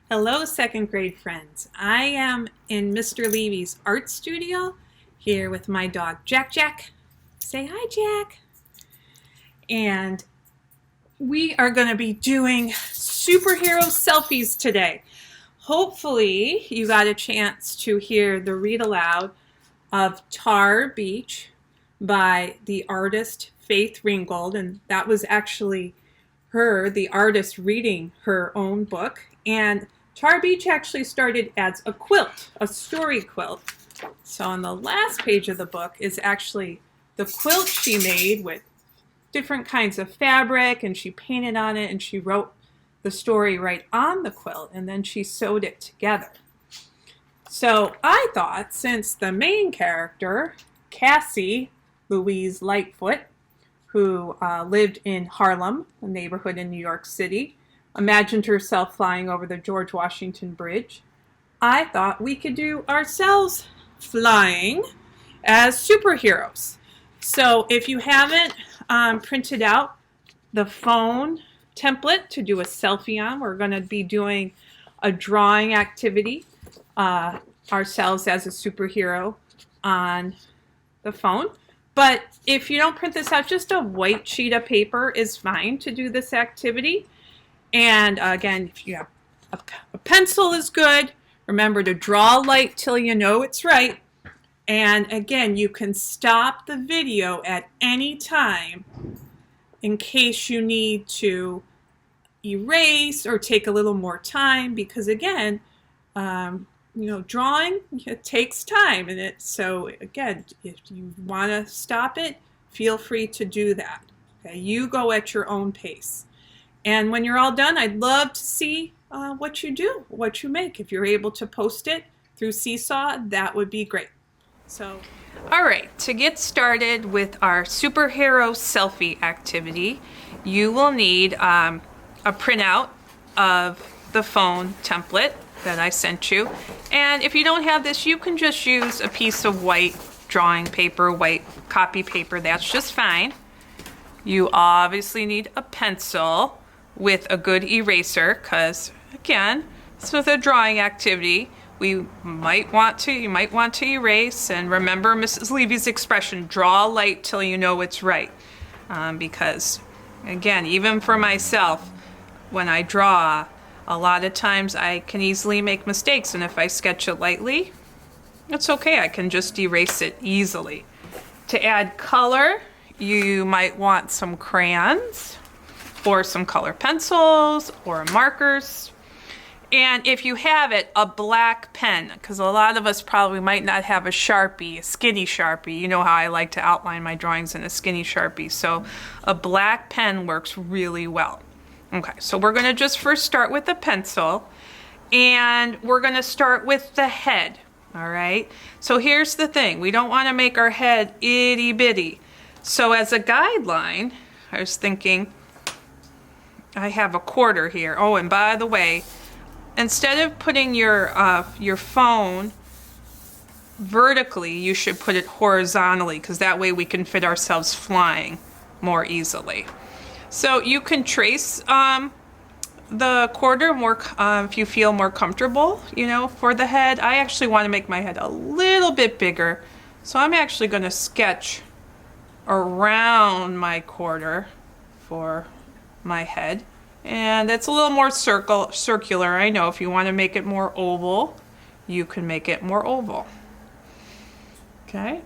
Hello, second grade friends. I am in Mr. Levy's art studio here with my dog Jack Jack. Say hi, Jack. And we are going to be doing superhero selfies today. Hopefully, you got a chance to hear the read aloud of Tar Beach by the artist Faith Ringgold, and that was actually her, the artist, reading her own book. And Tar Beach actually started as a quilt, a story quilt. So on the last page of the book is actually the quilt she made with different kinds of fabric, and she painted on it and she wrote the story right on the quilt, and then she sewed it together. So I thought, since the main character, Cassie Louise Lightfoot, who lived in Harlem, a neighborhood in New York City, imagined herself flying over the George Washington Bridge, I thought we could do ourselves flying as superheroes. So if you haven't printed out the phone template to do a selfie on, we're going to be doing a drawing activity ourselves as a superhero on the phone. But if you don't print this out, just a white sheet of paper is fine to do this activity. And again, if you have a pencil is good. Remember to draw light till you know it's right. And again, you can stop the video at any time in case you need to erase or take a little more time, because again, drawing, it takes time, and so again, if you want to stop it, feel free to do that. Okay, you go at your own pace. And when you're all done, I'd love to see what you do, what you make. If you're able to post it through Seesaw, that would be great. So, all right, to get started with our superhero selfie activity, you will need a printout of the phone template that I sent you. And if you don't have this, you can just use a piece of white drawing paper, white copy paper, that's just fine. You obviously need a pencil with a good eraser, because again, this is a drawing activity. You might want to erase, and remember Mrs. Levy's expression, draw light till you know it's right. Because again, even for myself, when I draw, a lot of times I can easily make mistakes, and if I sketch it lightly, it's okay, I can just erase it easily. To add color, you might want some crayons, or some color pencils, or markers. And if you have it, a black pen, because a lot of us probably might not have a Sharpie, a skinny Sharpie. You know how I like to outline my drawings in a skinny Sharpie. So a black pen works really well. Okay, so we're going to just first start with the pencil, and we're going to start with the head. All right, so here's the thing. We don't want to make our head itty bitty. So as a guideline, I was thinking, I have a quarter here. Oh, and by the way, instead of putting your phone vertically, you should put it horizontally, because that way we can fit ourselves flying more easily. So you can trace the quarter more if you feel more comfortable, for the head. I actually want to make my head a little bit bigger, so I'm actually going to sketch around my quarter for my head. And it's a little more circular. I know if you want to make it more oval, you can make it more oval. Okay.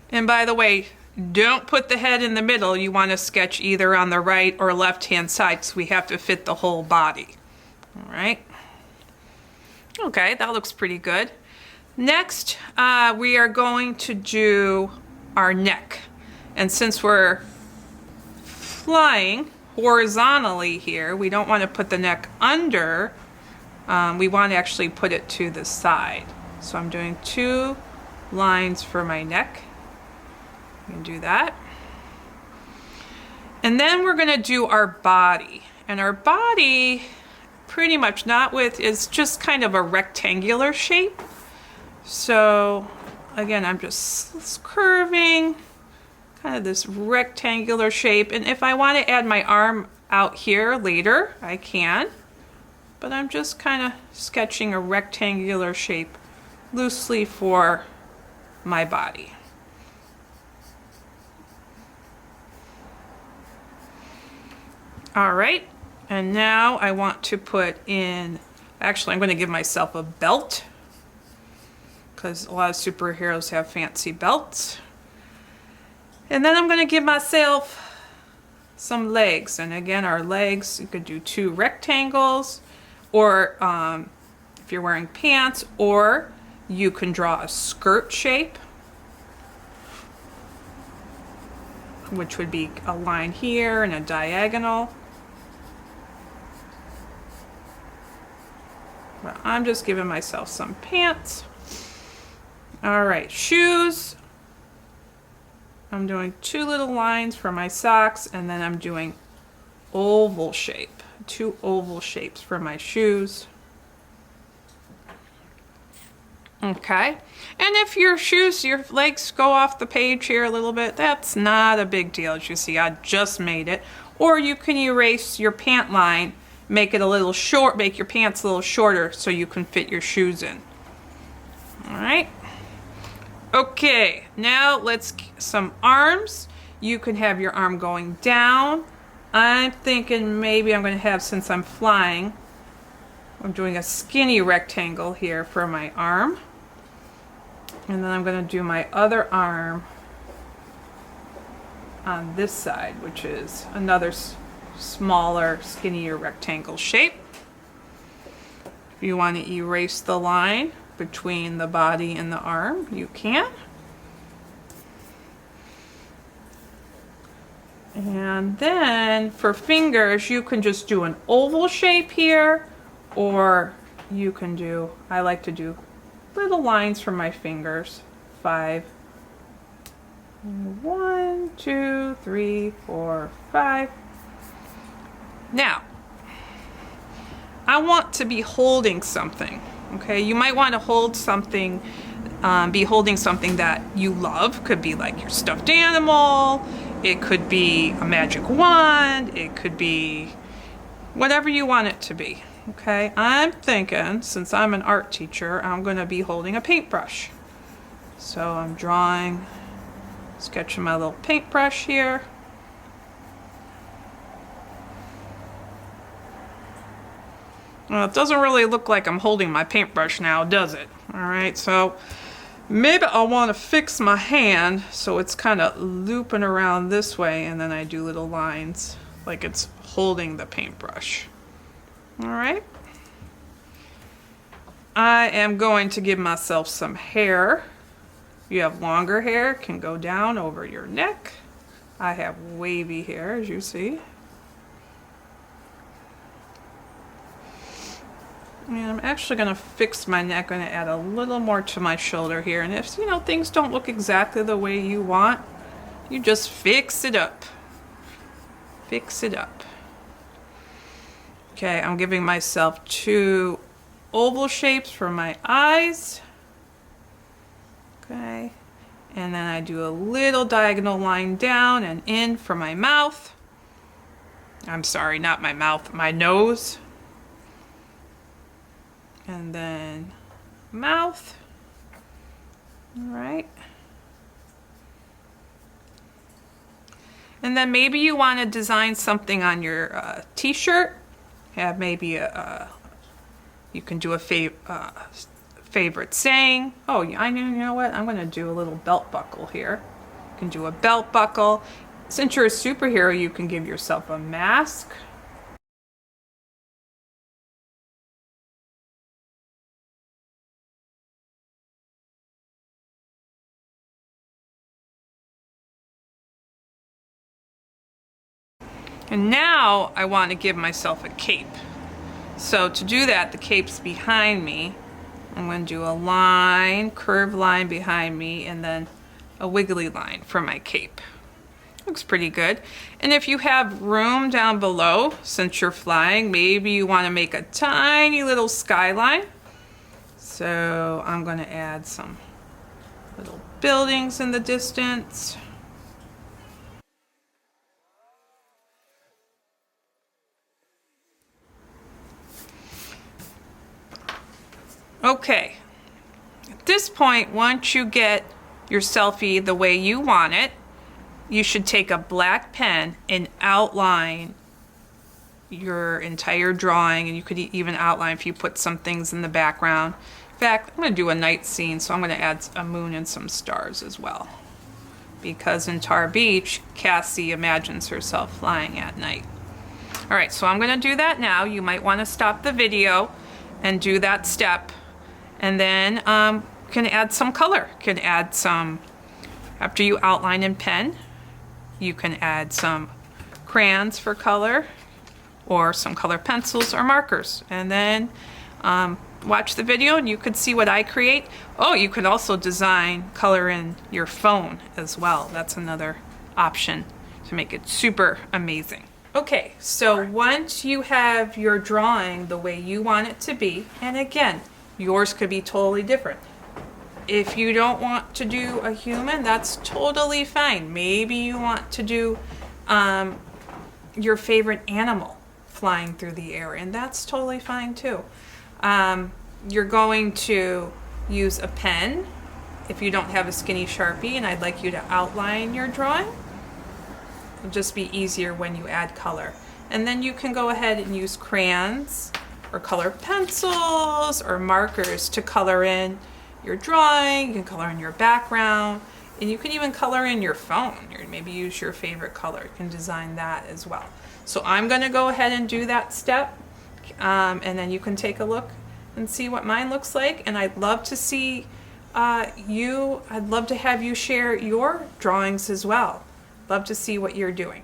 And by the way, don't put the head in the middle. You want to sketch either on the right or left hand side, so we have to fit the whole body. All right. Okay, that looks pretty good. Next, we are going to do our neck. And since we're flying horizontally here, we don't want to put the neck under. We want to actually put it to the side. So I'm doing 2 lines for my neck. You can do that. And then we're going to do our body. And our body, pretty much is just kind of a rectangular shape. So again, I'm just curving kind of this rectangular shape. And if I want to add my arm out here later, I can. But I'm just kind of sketching a rectangular shape loosely for my body. All right, and now I want to put in, actually I'm going to give myself a belt because a lot of superheroes have fancy belts. And then I'm going to give myself some legs. And again, our legs, you could do 2 rectangles, or if you're wearing pants, or you can draw a skirt shape, which would be a line here and a diagonal. But I'm just giving myself some pants. All right, shoes. I'm doing 2 little lines for my socks, and then I'm doing oval shape, 2 oval shapes for my shoes. Okay, and if your shoes, your legs go off the page here a little bit, that's not a big deal. As you see, I just made it. Or you can erase your pant line, make it a little short, make your pants a little shorter so you can fit your shoes in. All right. Okay, now let's some arms. You can have your arm going down. I'm thinking maybe I'm going to have, since I'm flying, I'm doing a skinny rectangle here for my arm. And then I'm going to do my other arm on this side, which is another smaller, skinnier rectangle shape. If you want to erase the line between the body and the arm, you can. And then for fingers, you can just do an oval shape here, or you can do, I like to do little lines for my fingers. 5. 1, 2, 3, 4, 5. Now, I want to be holding something. Okay, you might want to hold something, be holding something that you love. Could be like your stuffed animal, it could be a magic wand, it could be whatever you want it to be. Okay, I'm thinking, since I'm an art teacher, I'm going to be holding a paintbrush. So I'm drawing, sketching my little paintbrush here. Well, it doesn't really look like I'm holding my paintbrush now, does it? All right, so maybe I want to fix my hand so it's kind of looping around this way, and then I do little lines like it's holding the paintbrush. All right. I am going to give myself some hair. If you have longer hair, it can go down over your neck. I have wavy hair, as you see. And I'm actually going to fix my neck. I'm going to add a little more to my shoulder here. And if, things don't look exactly the way you want, you just fix it up. Fix it up. Okay, I'm giving myself 2 oval shapes for my eyes. Okay, and then I do a little diagonal line down and in for my mouth. I'm sorry, not my mouth, my nose. And then mouth. All right. And then maybe you want to design something on your t-shirt. Have maybe you can do a favorite saying. Oh, I know, you know what? I'm going to do a little belt buckle here. You can do a belt buckle. Since you're a superhero, you can give yourself a mask. And now I want to give myself a cape. So to do that, the cape's behind me. I'm going to do a line, curved line behind me, and then a wiggly line for my cape. Looks pretty good. And if you have room down below, since you're flying, maybe you want to make a tiny little skyline. So I'm going to add some little buildings in the distance. Okay, at this point, once you get your selfie the way you want it, you should take a black pen and outline your entire drawing, and you could even outline if you put some things in the background. In fact, I'm going to do a night scene, so I'm going to add a moon and some stars as well. Because in Tar Beach, Cassie imagines herself flying at night. All right, so I'm going to do that now. You might want to stop the video and do that step. And then you can add some color. You can add some, after you outline in pen, you can add some crayons for color, or some color pencils or markers. And then watch the video and you could see what I create. Oh, you could also design color in your phone as well. That's another option to make it super amazing. Okay, so once you have your drawing the way you want it to be, and again, yours could be totally different. If you don't want to do a human, that's totally fine. Maybe you want to do your favorite animal flying through the air, and that's totally fine too. You're going to use a pen if you don't have a skinny Sharpie, and I'd like you to outline your drawing. It'll just be easier when you add color. And then you can go ahead and use crayons or color pencils or markers to color in your drawing. You can color in your background, and you can even color in your phone. Or maybe use your favorite color. You can design that as well. So I'm going to go ahead and do that step, and then you can take a look and see what mine looks like. And I'd love to see I'd love to have you share your drawings as well. Love to see what you're doing.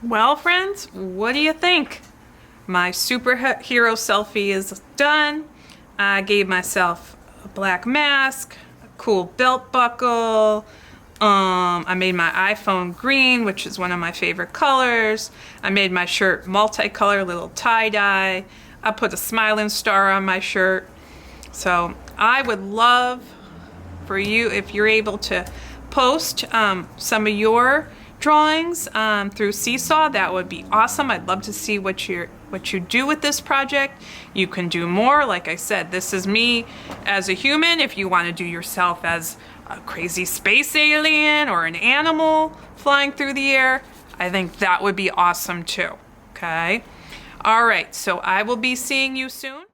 Well, friends, what do you think? My superhero selfie is done. I gave myself a black mask, a cool belt buckle. I made my iPhone green, which is one of my favorite colors. I made my shirt multicolor, little tie-dye. I put a smiling star on my shirt. So I would love for you, if you're able to post some of your drawings through Seesaw, that would be awesome. I'd love to see what you do with this project. You can do more. Like I said, this is me as a human. If you want to do yourself as a crazy space alien or an animal flying through the air, I think that would be awesome too. Okay. All right. So I will be seeing you soon.